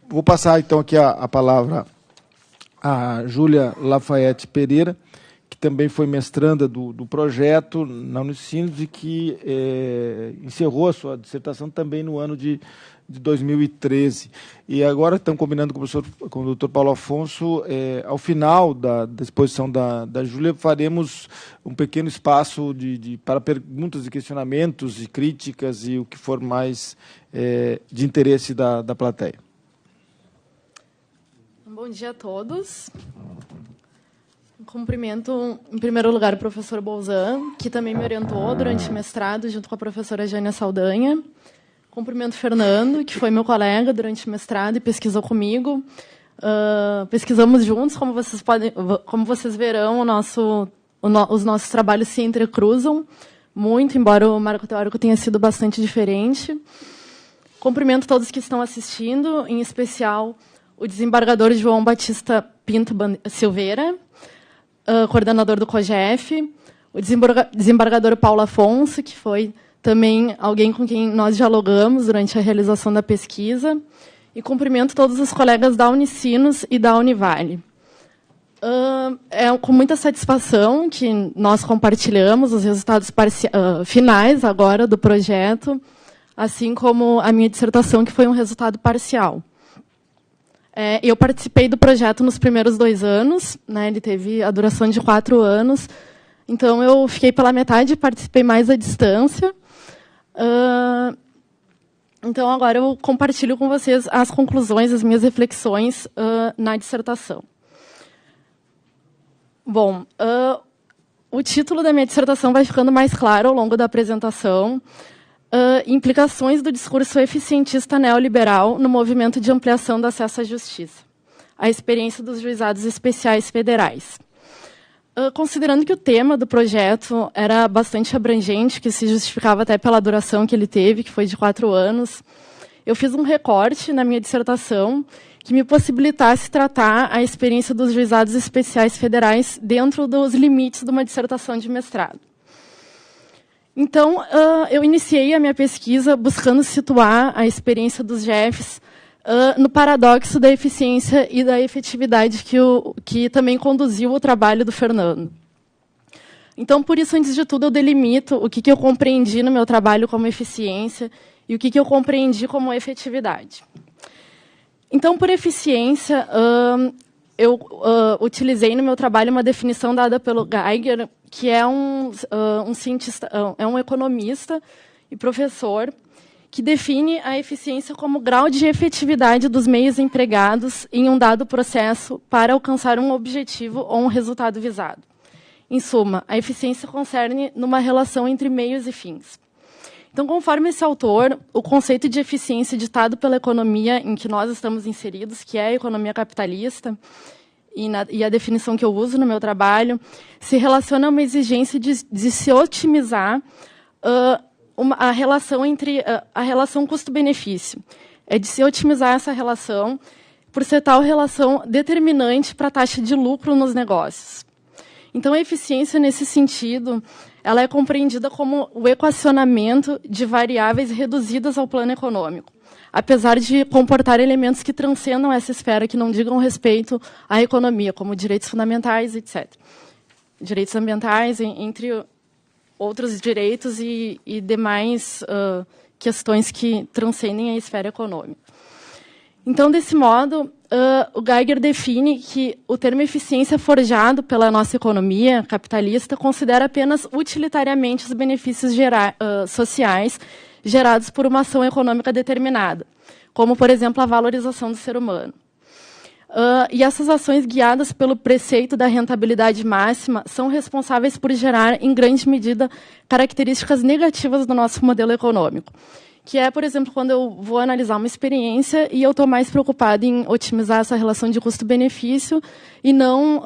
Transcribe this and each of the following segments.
Vou passar, então, aqui a palavra à Júlia Lafayette Pereira, que também foi mestranda do projeto na Unicinos e que encerrou a sua dissertação também no ano de 2013. E agora estamos combinando com o doutor Paulo Afonso, ao final da exposição da Júlia, faremos um pequeno espaço para perguntas e questionamentos e críticas e o que for mais de interesse da plateia. Bom dia a todos. Cumprimento, em primeiro lugar, o professor Bolzan, que também me orientou durante o mestrado, junto com a professora Jânia Saldanha. Cumprimento o Fernando, que foi meu colega durante o mestrado e pesquisou comigo. Pesquisamos juntos, como vocês verão, os nossos trabalhos se entrecruzam muito, embora o marco teórico tenha sido bastante diferente. Cumprimento todos que estão assistindo, em especial o desembargador João Batista Pinto Silveira, coordenador do COGEF, o desembargador Paulo Afonso, que foi também alguém com quem nós dialogamos durante a realização da pesquisa, e cumprimento todos os colegas da Unicinos e da Univale. É com muita satisfação que nós compartilhamos os resultados finais agora do projeto, assim como a minha dissertação, que foi um resultado parcial. Eu participei do projeto nos primeiros 2 anos, né, ele teve a duração de 4 anos, então eu fiquei pela metade e participei mais à distância. Então, agora eu compartilho com vocês as conclusões, as minhas reflexões na dissertação. Bom, o título da minha dissertação vai ficando mais claro ao longo da apresentação. Implicações do discurso eficientista neoliberal no movimento de ampliação do acesso à justiça. A experiência dos juizados especiais federais. Considerando que o tema do projeto era bastante abrangente, que se justificava até pela duração que ele teve, que foi de 4 anos, eu fiz um recorte na minha dissertação que me possibilitasse tratar a experiência dos juizados especiais federais dentro dos limites de uma dissertação de mestrado. Então, eu iniciei a minha pesquisa buscando situar a experiência dos GEFs no paradoxo da eficiência e da efetividade que também conduziu o trabalho do Fernando. Então, por isso, antes de tudo, eu delimito o que eu compreendi no meu trabalho como eficiência e o que eu compreendi como efetividade. Então, por eficiência, eu utilizei no meu trabalho uma definição dada pelo Geiger, que é um cientista, é um economista e professor, que define a eficiência como grau de efetividade dos meios empregados em um dado processo para alcançar um objetivo ou um resultado visado. Em suma, a eficiência concerne numa relação entre meios e fins. Então, conforme esse autor, o conceito de eficiência ditado pela economia em que nós estamos inseridos, que é a economia capitalista, e a definição que eu uso no meu trabalho, se relaciona a uma exigência de se otimizar a relação entre a relação custo-benefício. É de se otimizar essa relação, por ser tal relação determinante para a taxa de lucro nos negócios. Então, a eficiência, nesse sentido, ela é compreendida como o equacionamento de variáveis reduzidas ao plano econômico, apesar de comportar elementos que transcendam essa esfera, que não digam respeito à economia, como direitos fundamentais, etc. Direitos ambientais, entre outros direitos e demais questões que transcendem a esfera econômica. Então, desse modo, o Geiger define que o termo eficiência forjado pela nossa economia capitalista considera apenas utilitariamente os benefícios sociais gerados por uma ação econômica determinada, como, por exemplo, a valorização do ser humano. E essas ações guiadas pelo preceito da rentabilidade máxima são responsáveis por gerar, em grande medida, características negativas do nosso modelo econômico, que é, por exemplo, quando eu vou analisar uma experiência e eu estou mais preocupado em otimizar essa relação de custo-benefício e não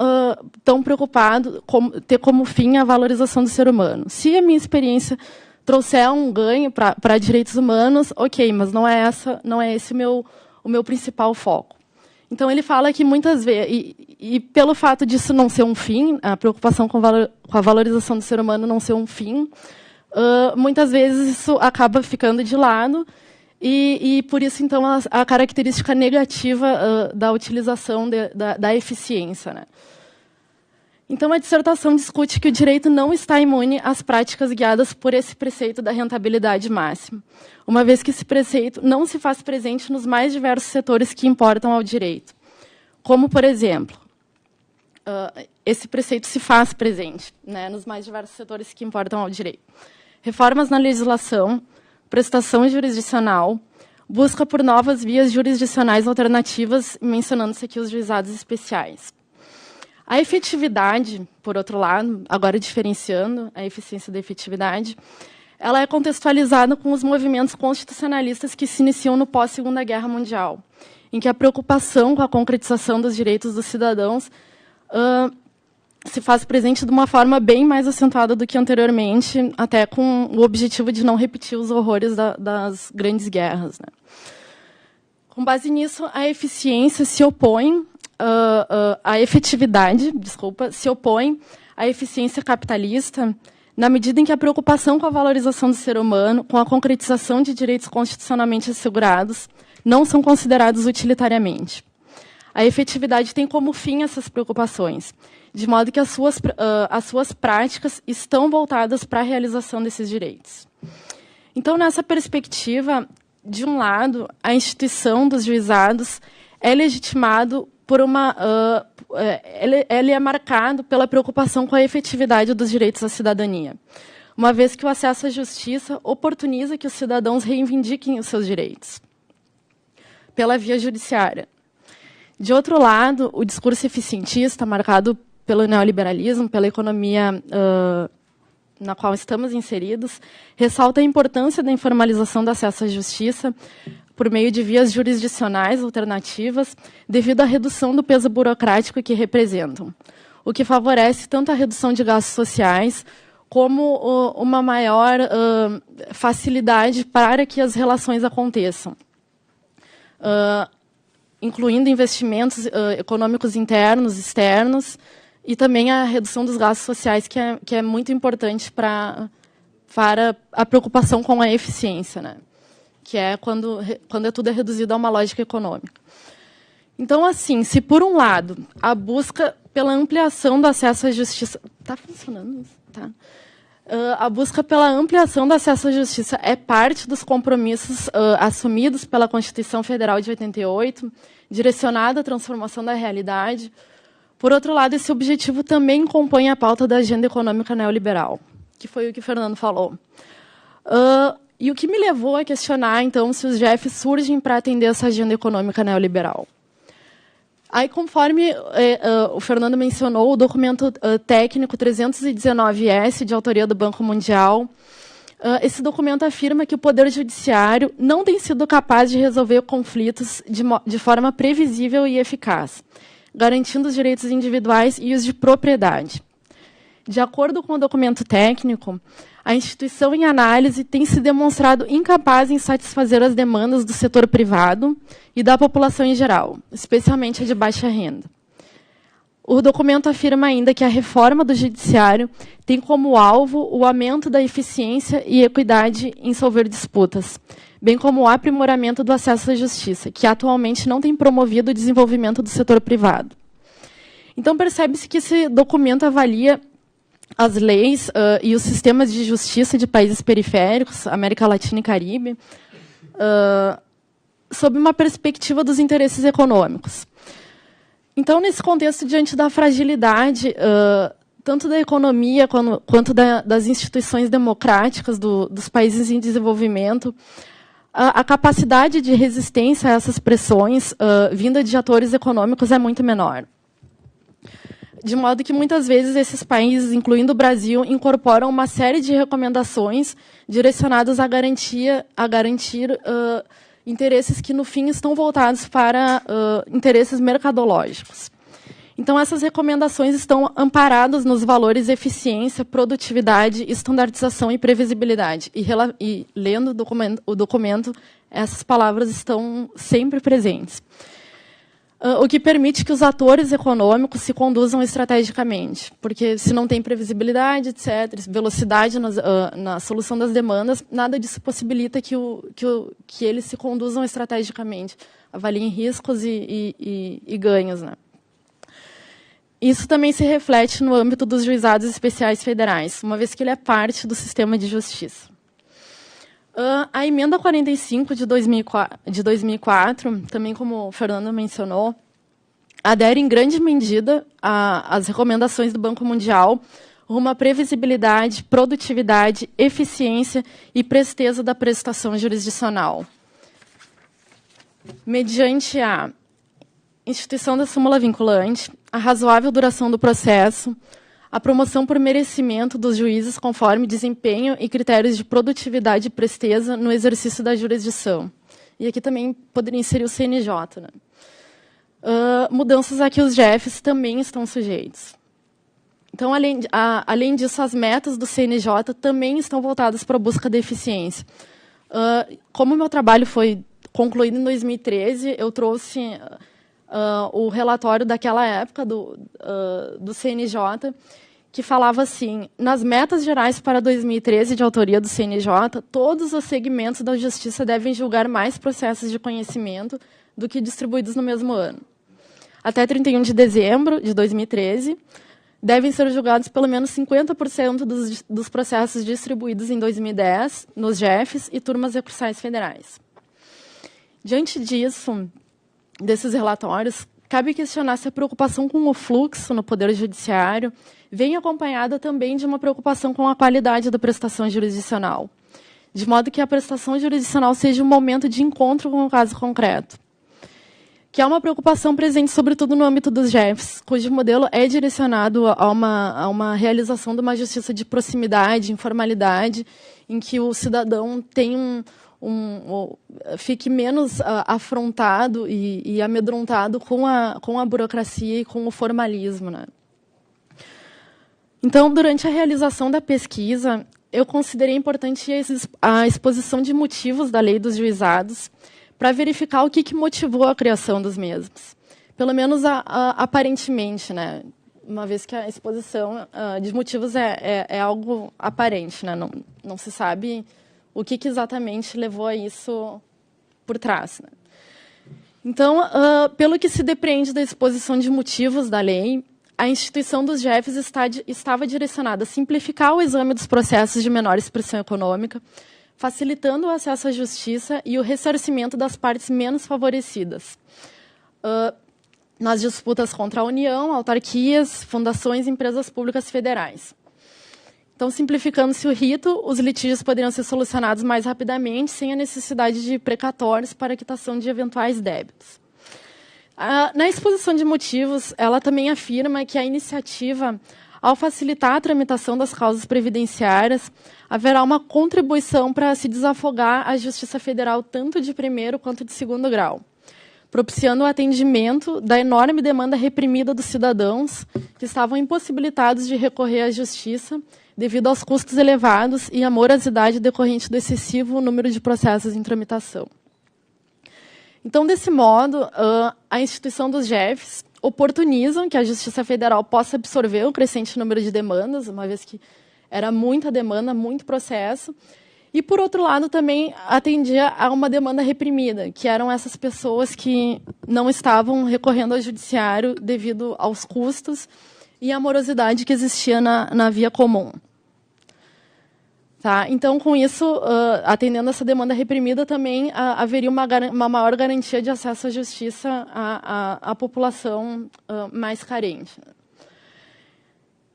tão preocupado com ter como fim a valorização do ser humano. Se a minha experiência trouxer um ganho para direitos humanos, ok, mas não é esse o meu principal foco. Então, ele fala que muitas vezes, e pelo fato disso não ser um fim, a preocupação com a valorização do ser humano não ser um fim, muitas vezes isso acaba ficando de lado e por isso, então, a característica negativa da utilização da eficiência, né? Então, a dissertação discute que o direito não está imune às práticas guiadas por esse preceito da rentabilidade máxima, uma vez que esse preceito não se faz presente nos mais diversos setores que importam ao direito. Como, por exemplo, esse preceito se faz presente, né, nos mais diversos setores que importam ao direito. Reformas na legislação, prestação jurisdicional, busca por novas vias jurisdicionais alternativas, mencionando-se aqui os juizados especiais. A efetividade, por outro lado, agora diferenciando a eficiência da efetividade, ela é contextualizada com os movimentos constitucionalistas que se iniciam no pós-Segunda Guerra Mundial, em que a preocupação com a concretização dos direitos dos cidadãos se faz presente de uma forma bem mais acentuada do que anteriormente, até com o objetivo de não repetir os horrores das grandes guerras, né? Com base nisso, a eficiência se opõe a efetividade, se opõe à eficiência capitalista, na medida em que a preocupação com a valorização do ser humano, com a concretização de direitos constitucionalmente assegurados, não são considerados utilitariamente. A efetividade tem como fim essas preocupações, de modo que as suas práticas estão voltadas para a realização desses direitos. Então, nessa perspectiva, de um lado, a instituição dos juizados é legitimado por ele é marcado pela preocupação com a efetividade dos direitos à cidadania, uma vez que o acesso à justiça oportuniza que os cidadãos reivindiquem os seus direitos pela via judiciária. De outro lado, o discurso eficientista, marcado pelo neoliberalismo, pela economia na qual estamos inseridos, ressalta a importância da informalização do acesso à justiça por meio de vias jurisdicionais alternativas, devido à redução do peso burocrático que representam, o que favorece tanto a redução de gastos sociais, como uma maior facilidade para que as relações aconteçam, incluindo investimentos econômicos internos, externos, e também a redução dos gastos sociais, que é muito importante para a preocupação com a eficiência, né? Que é quando tudo é reduzido a uma lógica econômica. Então, assim, se por um lado a busca pela ampliação do acesso à justiça... Está funcionando isso? Tá. A busca pela ampliação do acesso à justiça é parte dos compromissos assumidos pela Constituição Federal de 88, direcionada à transformação da realidade. Por outro lado, esse objetivo também compõe a pauta da agenda econômica neoliberal, que foi o que o Fernando falou. E o que me levou a questionar, então, se os GEFs surgem para atender essa agenda econômica neoliberal. Aí, conforme o Fernando mencionou, o documento técnico 319-S, de autoria do Banco Mundial, esse documento afirma que o Poder Judiciário não tem sido capaz de resolver conflitos de forma previsível e eficaz, garantindo os direitos individuais e os de propriedade. De acordo com o documento técnico, a instituição em análise tem se demonstrado incapaz em satisfazer as demandas do setor privado e da população em geral, especialmente a de baixa renda. O documento afirma ainda que a reforma do judiciário tem como alvo o aumento da eficiência e equidade em solver disputas, bem como o aprimoramento do acesso à justiça, que atualmente não tem promovido o desenvolvimento do setor privado. Então, percebe-se que esse documento avalia as leis e os sistemas de justiça de países periféricos, América Latina e Caribe, sob uma perspectiva dos interesses econômicos. Então, nesse contexto, diante da fragilidade tanto da economia quanto das instituições democráticas dos países em desenvolvimento, a capacidade de resistência a essas pressões vinda de atores econômicos é muito menor. De modo que, muitas vezes, esses países, incluindo o Brasil, incorporam uma série de recomendações direcionadas a garantir interesses que, no fim, estão voltados para interesses mercadológicos. Então, essas recomendações estão amparadas nos valores eficiência, produtividade, estandardização e previsibilidade. E lendo o documento, essas palavras estão sempre presentes. o que permite que os atores econômicos se conduzam estrategicamente, porque se não tem previsibilidade, etc., velocidade na solução das demandas, nada disso possibilita que eles se conduzam estrategicamente, avaliem riscos e ganhos, né? Isso também se reflete no âmbito dos juizados especiais federais, uma vez que ele é parte do sistema de justiça. A emenda 45 de 2004, também como o Fernando mencionou, adere em grande medida às recomendações do Banco Mundial rumo à previsibilidade, produtividade, eficiência e presteza da prestação jurisdicional. Mediante a instituição da súmula vinculante, a razoável duração do processo, a promoção por merecimento dos juízes conforme desempenho e critérios de produtividade e presteza no exercício da jurisdição. E aqui também poderia inserir o CNJ. Né? Mudanças a que os GEFs também estão sujeitos. Então, além disso, as metas do CNJ também estão voltadas para a busca da eficiência. Como o meu trabalho foi concluído em 2013, eu trouxe o relatório daquela época do CNJ, que falava assim, nas metas gerais para 2013, de autoria do CNJ, todos os segmentos da justiça devem julgar mais processos de conhecimento do que distribuídos no mesmo ano. Até 31 de dezembro de 2013, devem ser julgados pelo menos 50% dos processos distribuídos em 2010 nos GEFs e turmas recursais federais. Diante disso, desses relatórios, cabe questionar se a preocupação com o fluxo no Poder Judiciário vem acompanhada também de uma preocupação com a qualidade da prestação jurisdicional, de modo que a prestação jurisdicional seja um momento de encontro com o caso concreto, que é uma preocupação presente sobretudo no âmbito dos GEFs, cujo modelo é direcionado a uma realização de uma justiça de proximidade, informalidade, em que o cidadão tem fique menos afrontado e amedrontado com a burocracia e com o formalismo. Né? Então, durante a realização da pesquisa, eu considerei importante a exposição de motivos da lei dos juizados para verificar o que motivou a criação dos mesmos. Pelo menos aparentemente, né? Uma vez que a exposição de motivos é algo aparente, né? Não se sabe o que exatamente levou a isso por trás. Né? Então, pelo que se depreende da exposição de motivos da lei, a instituição dos GEFs estava direcionada a simplificar o exame dos processos de menor expressão econômica, facilitando o acesso à justiça e o ressarcimento das partes menos favorecidas, nas disputas contra a União, autarquias, fundações e empresas públicas federais. Então, simplificando-se o rito, os litígios poderiam ser solucionados mais rapidamente, sem a necessidade de precatórios para a quitação de eventuais débitos. Na exposição de motivos, ela também afirma que a iniciativa, ao facilitar a tramitação das causas previdenciárias, haverá uma contribuição para se desafogar a Justiça Federal tanto de primeiro quanto de segundo grau, propiciando o atendimento da enorme demanda reprimida dos cidadãos que estavam impossibilitados de recorrer à Justiça devido aos custos elevados e à morosidade decorrente do excessivo número de processos em tramitação. Então, desse modo, a instituição dos GEFs oportunizam que a Justiça Federal possa absorver o crescente número de demandas, uma vez que era muita demanda, muito processo, e, por outro lado, também atendia a uma demanda reprimida, que eram essas pessoas que não estavam recorrendo ao judiciário devido aos custos e à morosidade que existia na via comum. Tá? Então, com isso, atendendo essa demanda reprimida, também haveria uma maior garantia de acesso à justiça à população mais carente.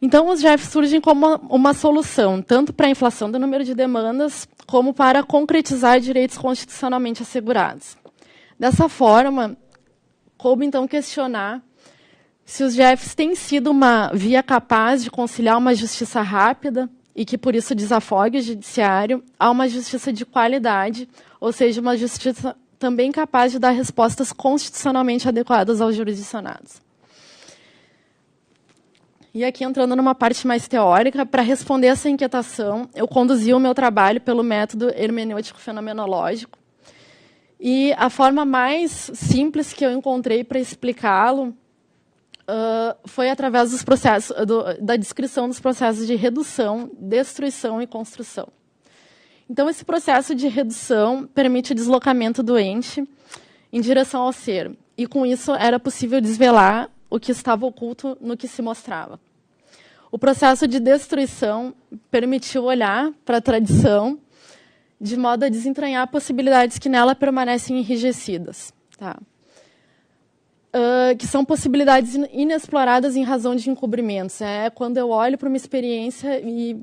Então, os GEFs surgem como uma solução, tanto para a inflação do número de demandas, como para concretizar direitos constitucionalmente assegurados. Dessa forma, coube, então, questionar se os GEFs têm sido uma via capaz de conciliar uma justiça rápida, e que, por isso, desafogue o judiciário a uma justiça de qualidade, ou seja, uma justiça também capaz de dar respostas constitucionalmente adequadas aos jurisdicionados. E aqui, entrando numa parte mais teórica, para responder essa inquietação, eu conduzi o meu trabalho pelo método hermenêutico fenomenológico, E a forma mais simples que eu encontrei para explicá-lo foi através dos processos, da descrição dos processos de redução, destruição e construção. Então, esse processo de redução permite o deslocamento do ente em direção ao ser. E, com isso, era possível desvelar o que estava oculto no que se mostrava. O processo de destruição permitiu olhar para a tradição de modo a desentranhar possibilidades que nela permanecem enrijecidas. Tá? Que são possibilidades inexploradas em razão de encobrimentos. É quando eu olho para uma experiência e,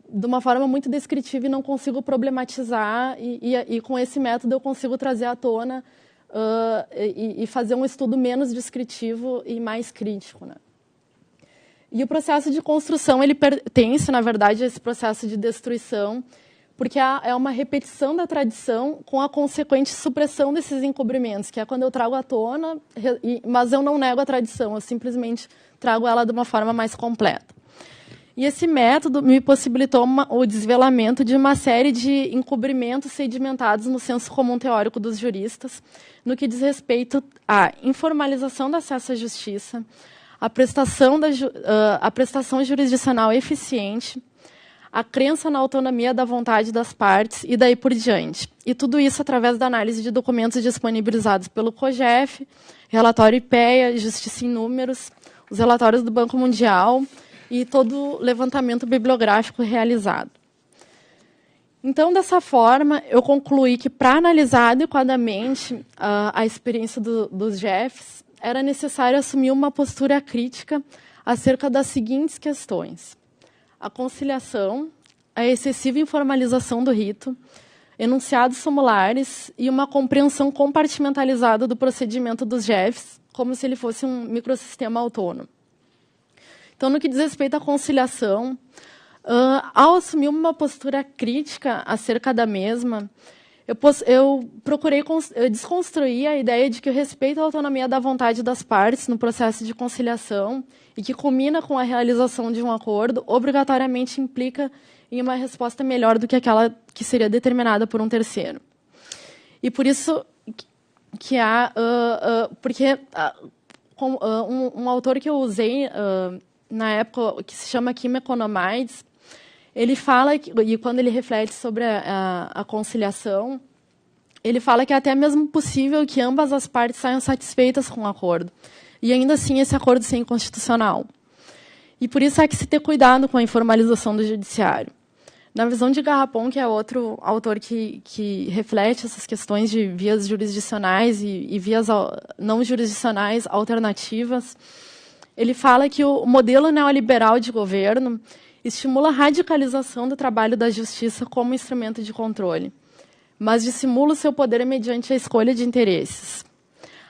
de uma forma muito descritiva, e não consigo problematizar, e com esse método eu consigo trazer à tona e fazer um estudo menos descritivo e mais crítico. Né? E o processo de construção, ele pertence, na verdade, a esse processo de destruição, porque é uma repetição da tradição com a consequente supressão desses encobrimentos, que é quando eu trago à tona, mas eu não nego a tradição, eu simplesmente trago ela de uma forma mais completa. E esse método me possibilitou o desvelamento de uma série de encobrimentos sedimentados no senso comum teórico dos juristas, no que diz respeito à informalização do acesso à justiça, a prestação jurisdicional eficiente, a crença na autonomia da vontade das partes e daí por diante. E tudo isso através da análise de documentos disponibilizados pelo COGEF, relatório IPEA, Justiça em Números, os relatórios do Banco Mundial e todo o levantamento bibliográfico realizado. Então, dessa forma, eu concluí que, para analisar adequadamente a experiência dos GEFs, era necessário assumir uma postura crítica acerca das seguintes questões: a conciliação, a excessiva informalização do rito, enunciados formulares e uma compreensão compartimentalizada do procedimento dos GEFs, como se ele fosse um microsistema autônomo. Então, no que diz respeito à conciliação, ao assumir uma postura crítica acerca da mesma, eu procurei desconstruir a ideia de que o respeito à autonomia da vontade das partes no processo de conciliação e que culmina com a realização de um acordo, obrigatoriamente implica em uma resposta melhor do que aquela que seria determinada por um terceiro. E por isso que um autor que eu usei na época, que se chama Kim Economides, ele fala, e quando ele reflete sobre a conciliação, ele fala que é até mesmo possível que ambas as partes saiam satisfeitas com o acordo, e ainda assim esse acordo ser inconstitucional. E por isso há que se ter cuidado com a informalização do judiciário. Na visão de Garrapon, que é outro autor que reflete essas questões de vias jurisdicionais e vias não jurisdicionais alternativas, ele fala que o modelo neoliberal de governo estimula a radicalização do trabalho da justiça como instrumento de controle, mas dissimula o seu poder mediante a escolha de interesses.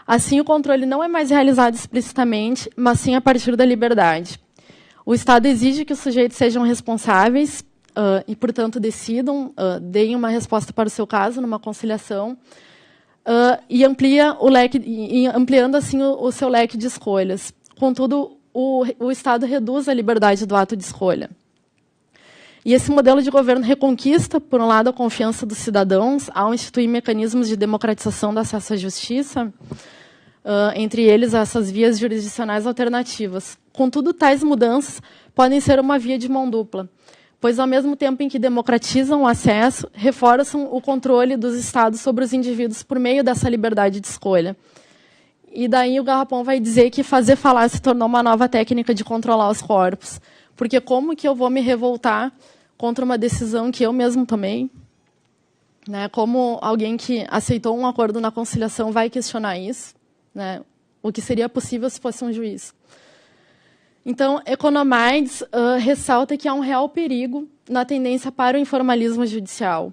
Assim, o controle não é mais realizado explicitamente, mas sim a partir da liberdade. O Estado exige que os sujeitos sejam responsáveis e, portanto, decidam, deem uma resposta para o seu caso, numa conciliação, e ampliando assim o seu leque de escolhas. Contudo, o Estado reduz a liberdade do ato de escolha. E esse modelo de governo reconquista, por um lado, a confiança dos cidadãos ao instituir mecanismos de democratização do acesso à justiça, entre eles essas vias jurisdicionais alternativas. Contudo, tais mudanças podem ser uma via de mão dupla, pois, ao mesmo tempo em que democratizam o acesso, reforçam o controle dos Estados sobre os indivíduos por meio dessa liberdade de escolha. E daí o Garrapon vai dizer que fazer falar se tornou uma nova técnica de controlar os corpos. Porque como que eu vou me revoltar contra uma decisão que eu mesmo tomei? Né? Como alguém que aceitou um acordo na conciliação vai questionar isso? Né? O que seria possível se fosse um juiz? Então, Economides ressalta que há um real perigo na tendência para o informalismo judicial,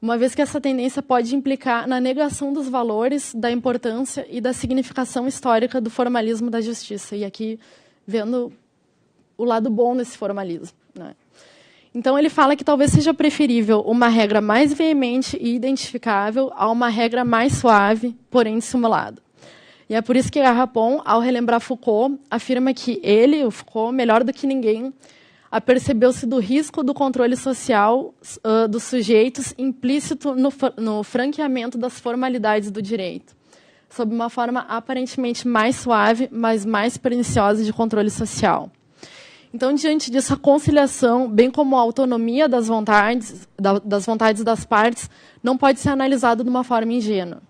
uma vez que essa tendência pode implicar na negação dos valores, da importância e da significação histórica do formalismo da justiça. E aqui, vendo o lado bom desse formalismo. Né? Então, ele fala que talvez seja preferível uma regra mais veemente e identificável a uma regra mais suave, porém dissimulada. E é por isso que Garrapon, ao relembrar Foucault, afirma que ele, o Foucault, melhor do que ninguém, apercebeu-se do risco do controle social dos sujeitos implícito no franqueamento das formalidades do direito, sob uma forma aparentemente mais suave, mas mais perniciosa de controle social. Então, diante disso, a conciliação, bem como a autonomia das vontades das partes, não pode ser analisada de uma forma ingênua.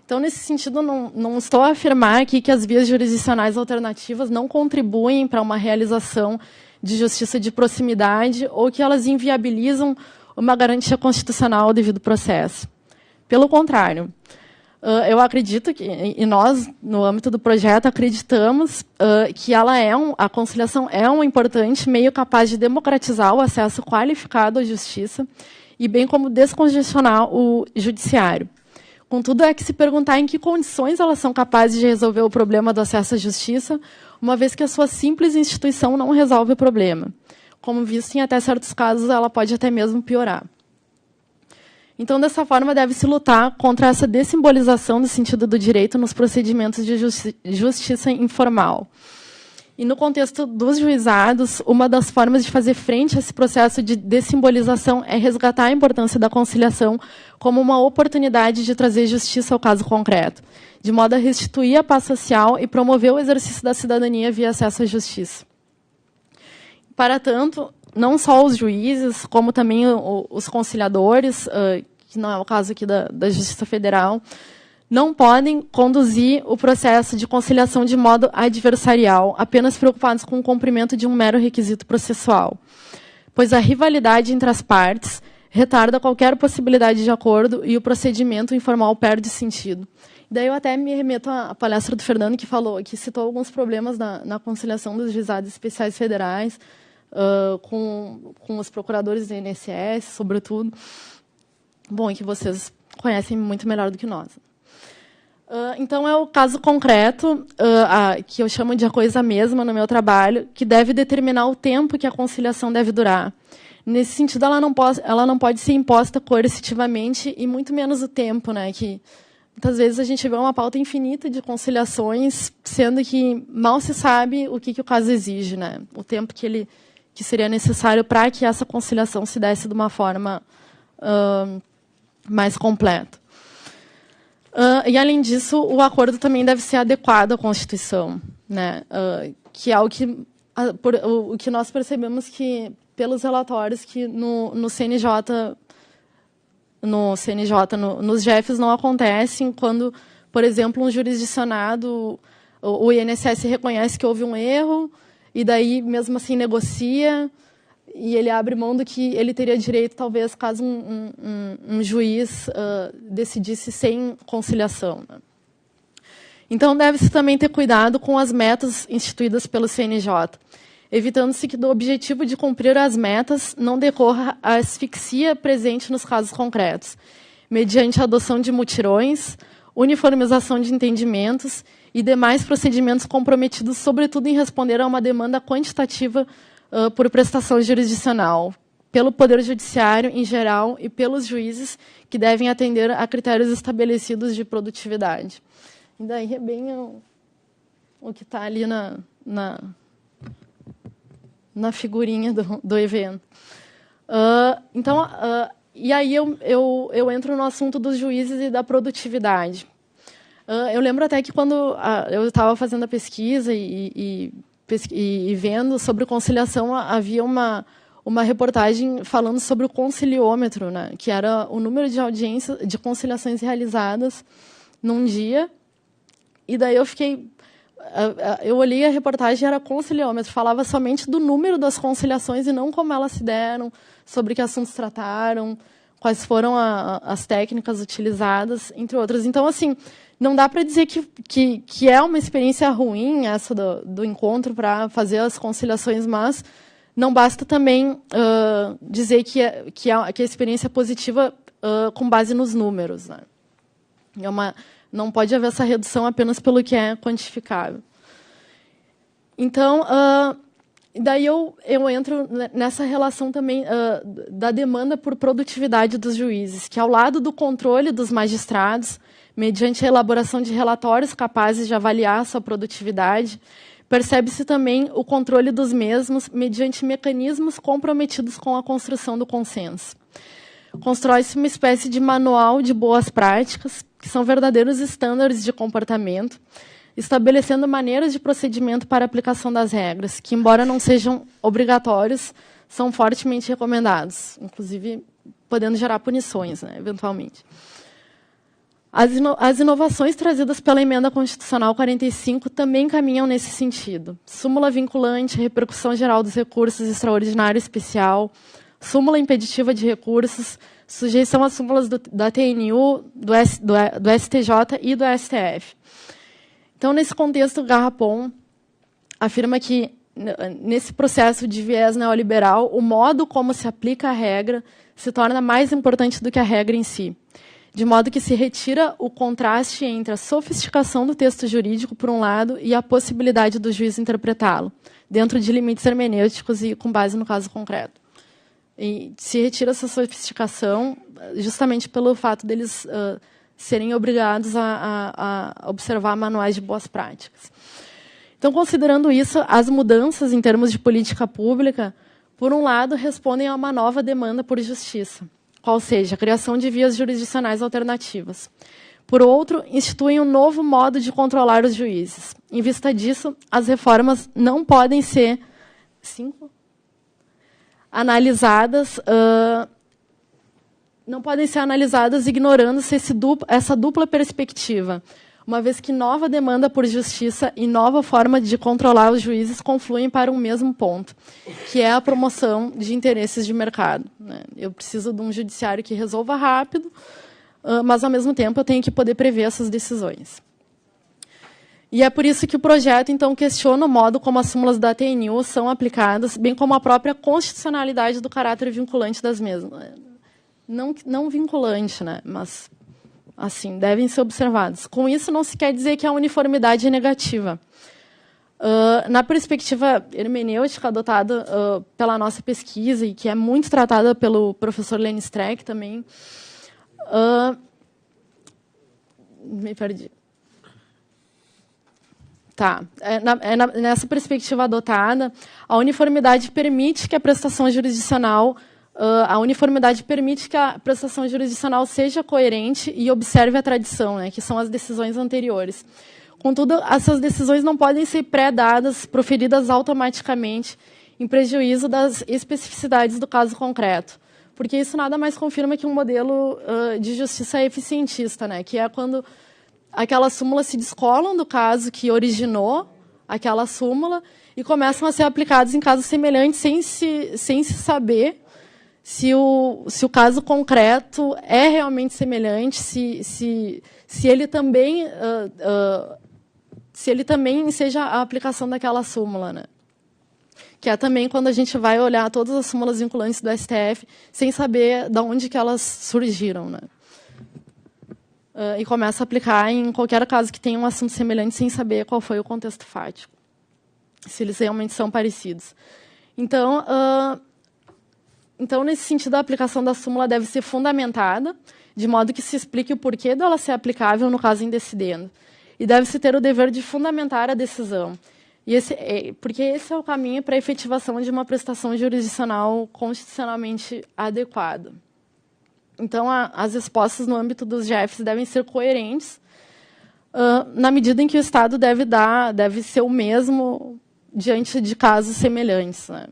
Então, nesse sentido, não estou a afirmar aqui que as vias jurisdicionais alternativas não contribuem para uma realização de justiça de proximidade ou que elas inviabilizam uma garantia constitucional ao devido processo. Pelo contrário, eu acredito que, e nós, no âmbito do projeto, acreditamos que a conciliação é um importante meio capaz de democratizar o acesso qualificado à justiça e bem como descongestionar o judiciário. Contudo, é que se perguntar em que condições elas são capazes de resolver o problema do acesso à justiça, uma vez que a sua simples instituição não resolve o problema. Como visto, em até certos casos, ela pode até mesmo piorar. Então, dessa forma, deve-se lutar contra essa dessimbolização do sentido do direito nos procedimentos de justiça informal. E, no contexto dos juizados, uma das formas de fazer frente a esse processo de dessimbolização é resgatar a importância da conciliação como uma oportunidade de trazer justiça ao caso concreto, de modo a restituir a paz social e promover o exercício da cidadania via acesso à justiça. Para tanto, não só os juízes, como também os conciliadores, que não é o caso aqui da Justiça Federal, não podem conduzir o processo de conciliação de modo adversarial, apenas preocupados com o cumprimento de um mero requisito processual, pois a rivalidade entre as partes retarda qualquer possibilidade de acordo e o procedimento informal perde sentido. Daí eu até me remeto à palestra do Fernando, que citou alguns problemas na conciliação dos juizados especiais federais, com os procuradores do INSS, sobretudo. Bom, e que vocês conhecem muito melhor do que nós. Então, é o caso concreto, que eu chamo de a coisa mesma no meu trabalho, que deve determinar o tempo que a conciliação deve durar. Nesse sentido, ela não pode ser imposta coercitivamente, e muito menos o tempo, né, que muitas vezes a gente vê uma pauta infinita de conciliações, sendo que mal se sabe o que o caso exige, né, o tempo que seria necessário para que essa conciliação se desse de uma forma mais completa. E, além disso, o acordo também deve ser adequado à Constituição, né? Que é o que nós percebemos que, pelos relatórios, que no CNJ, nos JEFs não acontecem quando, por exemplo, um jurisdicionado, o INSS reconhece que houve um erro, e daí, mesmo assim, negocia, e ele abre mão do que ele teria direito, talvez, caso um juiz decidisse sem conciliação, né? Então, deve-se também ter cuidado com as metas instituídas pelo CNJ, evitando-se que do objetivo de cumprir as metas não decorra a asfixia presente nos casos concretos, mediante a adoção de mutirões, uniformização de entendimentos e demais procedimentos comprometidos, sobretudo, em responder a uma demanda quantitativa por prestação jurisdicional, pelo Poder Judiciário em geral e pelos juízes, que devem atender a critérios estabelecidos de produtividade. E daí é bem o que está ali na figurinha do evento. Então, e aí eu entro no assunto dos juízes e da produtividade. Eu lembro até que quando eu estava fazendo a pesquisa e vendo sobre conciliação, havia uma reportagem falando sobre o conciliômetro, né, que era o número de audiências, de conciliações realizadas num dia. E daí eu olhei a reportagem, era conciliômetro, falava somente do número das conciliações e não como elas se deram, sobre que assuntos trataram, quais foram as técnicas utilizadas, entre outras. Então, assim, não dá para dizer que é uma experiência ruim essa do encontro para fazer as conciliações, mas não basta também dizer que a experiência é positiva com base nos números, né? Não pode haver essa redução apenas pelo que é quantificável. Então, daí eu entro nessa relação também da demanda por produtividade dos juízes, que, ao lado do controle dos magistrados, mediante a elaboração de relatórios capazes de avaliar a sua produtividade, percebe-se também o controle dos mesmos mediante mecanismos comprometidos com a construção do consenso. Constrói-se uma espécie de manual de boas práticas, que são verdadeiros estándares de comportamento, estabelecendo maneiras de procedimento para a aplicação das regras, que, embora não sejam obrigatórios, são fortemente recomendados, inclusive podendo gerar punições, né, eventualmente. As inovações trazidas pela Emenda Constitucional 45 também caminham nesse sentido. Súmula vinculante, repercussão geral dos recursos extraordinário e especial, súmula impeditiva de recursos, sujeição às súmulas da TNU, do STJ e do STF. Então, nesse contexto, Garrapon afirma que, nesse processo de viés neoliberal, o modo como se aplica a regra se torna mais importante do que a regra em si, de modo que se retira o contraste entre a sofisticação do texto jurídico, por um lado, e a possibilidade do juiz interpretá-lo, dentro de limites hermenêuticos e com base no caso concreto. E se retira essa sofisticação justamente pelo fato deles serem obrigados a observar manuais de boas práticas. Então, considerando isso, as mudanças em termos de política pública, por um lado, respondem a uma nova demanda por justiça, qual seja a criação de vias jurisdicionais alternativas. Por outro, instituem um novo modo de controlar os juízes. Em vista disso, as reformas não podem ser analisadas ignorando-se essa dupla perspectiva, uma vez que nova demanda por justiça e nova forma de controlar os juízes confluem para um mesmo ponto, que é a promoção de interesses de mercado. Eu preciso de um judiciário que resolva rápido, mas, ao mesmo tempo, eu tenho que poder prever essas decisões. E é por isso que o projeto, então, questiona o modo como as súmulas da TNU são aplicadas, bem como a própria constitucionalidade do caráter vinculante das mesmas. Não vinculante, né? Mas, assim, devem ser observadas. Com isso, não se quer dizer que a uniformidade é negativa. Na perspectiva hermenêutica adotada pela nossa pesquisa, e que é muito tratada pelo professor Lenny Streck também, me perdi. Tá. Nessa perspectiva adotada, a uniformidade permite que a prestação jurisdicional seja coerente e observe a tradição, né, que são as decisões anteriores. Contudo, essas decisões não podem ser pré-dadas, proferidas automaticamente, em prejuízo das especificidades do caso concreto, porque isso nada mais confirma que um modelo de justiça eficientista, né, que é quando aquelas súmulas se descolam do caso que originou aquela súmula e começam a ser aplicadas em casos semelhantes sem se saber se o caso concreto é realmente semelhante, se ele também seja a aplicação daquela súmula, né? Que é também quando a gente vai olhar todas as súmulas vinculantes do STF sem saber de onde que elas surgiram, né? E começa a aplicar em qualquer caso que tenha um assunto semelhante sem saber qual foi o contexto fático, se eles realmente são parecidos. Então, nesse sentido, a aplicação da súmula deve ser fundamentada, de modo que se explique o porquê dela ser aplicável no caso indecidendo. E deve-se ter o dever de fundamentar a decisão, porque esse é o caminho para a efetivação de uma prestação jurisdicional constitucionalmente adequada. Então, as respostas no âmbito dos GEFs devem ser coerentes, na medida em que o Estado deve ser o mesmo diante de casos semelhantes, né?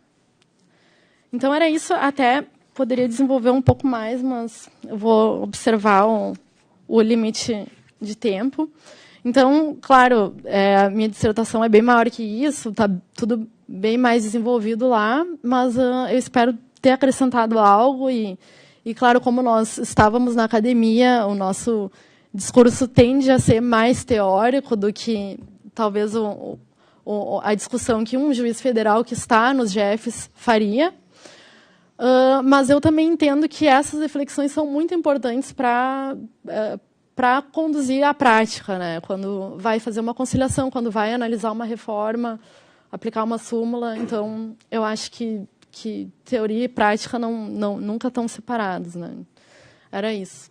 Então, era isso. Até poderia desenvolver um pouco mais, mas eu vou observar o limite de tempo. Então, claro, a minha dissertação é bem maior que isso, está tudo bem mais desenvolvido lá, mas eu espero ter acrescentado algo e, claro, como nós estávamos na academia, o nosso discurso tende a ser mais teórico do que, talvez, a discussão que um juiz federal que está nos GEFs faria. Mas eu também entendo que essas reflexões são muito importantes para conduzir a prática, né? Quando vai fazer uma conciliação, quando vai analisar uma reforma, aplicar uma súmula. Então, eu acho que teoria e prática nunca estão separados, né? Era isso.